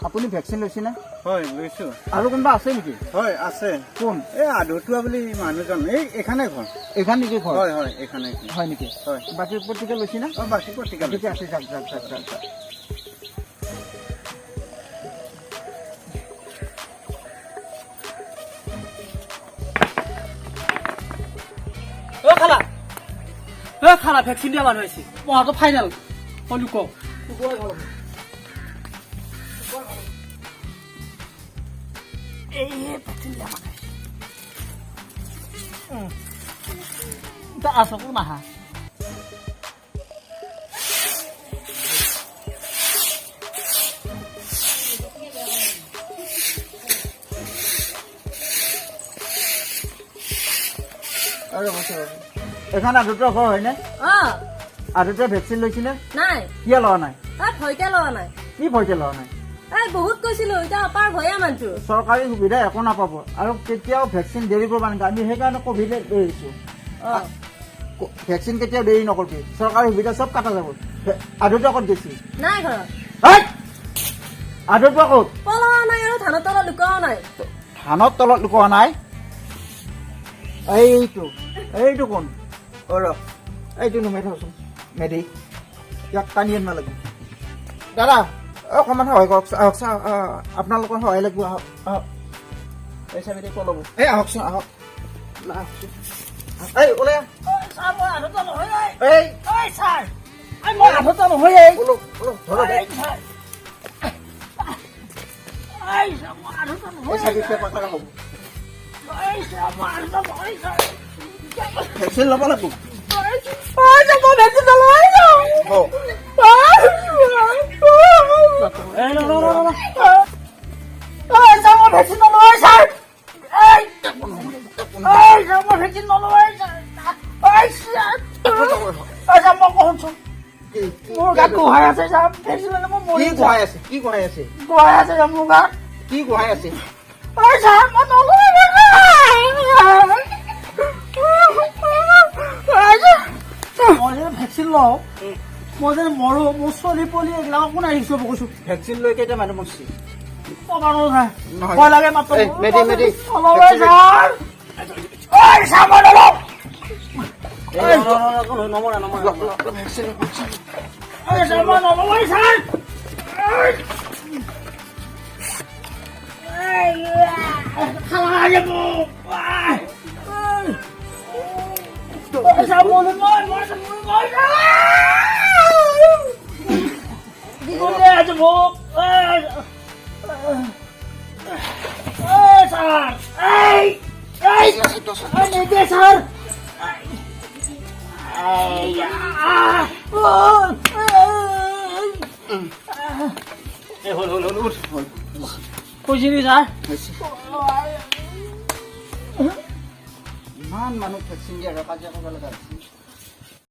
আপুনি ভেকচিন লৈছে না? হয় লৈছো। আৰু কোনোবা আছে নেকি? হয় আছে। কোন? এই আদতুৱা বুলি মানুহজন, এইখানে ঘৰ। এইখান নেকি ঘৰ? হয় হয় এইখানে। হয় নেকি? হয়। বাকী পত্ৰিকা লৈছে না? বাকী পত্ৰিকা ঠিকে আছে, যাওক যাওক যাওক যাওক যাওক। খালা ভেকচিন দিয়া মানুহ আহিছে পঢ়াটো ফাইনেল কলো ক আছো কোন আহা এখন আদতৰ ঘৰ হয়নে? আদতে ভেকচিন লৈছিলে? নাই কিয় লোৱা নাই? ভয়তে লোৱা নাই। কি ভয়তে লোৱা নাই? বহুত কৈছিলো এতিয়া অপাৰ ভয়া মানছো। চৰকাৰী সুবিধা একো নাপাব আৰু কেতিয়াও ভেকচিন দেৰি কৰিব নালাগে। আমি সেইকাৰণে কভিডে এৰিছো। ভেকচিন কেতিয়াও দেৰি নকৰিবি। চৰকাৰী সুবিধা চব কাটা যাব। আদতে ক'ত গৈছি? নাই ঘৰত। আদতে ক'ত? পলোৱা নাই আৰু ধানৰ তলত লুকোৱা নাই। ধানৰ তলত লুকোৱা নাই? এইটো কোন? এইটো নুমাই থওঁচোন মেডি। ইয়াক টানি আনিব লাগিব। দাদা অকণমান সহায় কৰক। আহক চাওক, আপোনালোকৰ সহায় লাগিব। আহক আহক পইচা মেডি ক'ব ল'ব। আহকচোন আহক। ওলাই ভেকচিন ল'ব লাগিব। মোৰ গাত গোহাই আছে কি গোহাই আছে? কি গোহাই আছে? গোহাই আছে মোৰ গাত কি গোহাই আছে? মই যে ভেকচিন লওঁ মই যে মৰো মোৰ ছোৱালী পোৱালী এইবিলাক কোন আহিছো কৈছো ভেকচিন লৈ কেইটা মানুহ মৰছি? ভয় লাগে মাত্ৰ কৈছিলি ছাৰ ইমান মানুহ ভেকচিন দিয়া কাজিয়া কৰিব লগা হৈছে।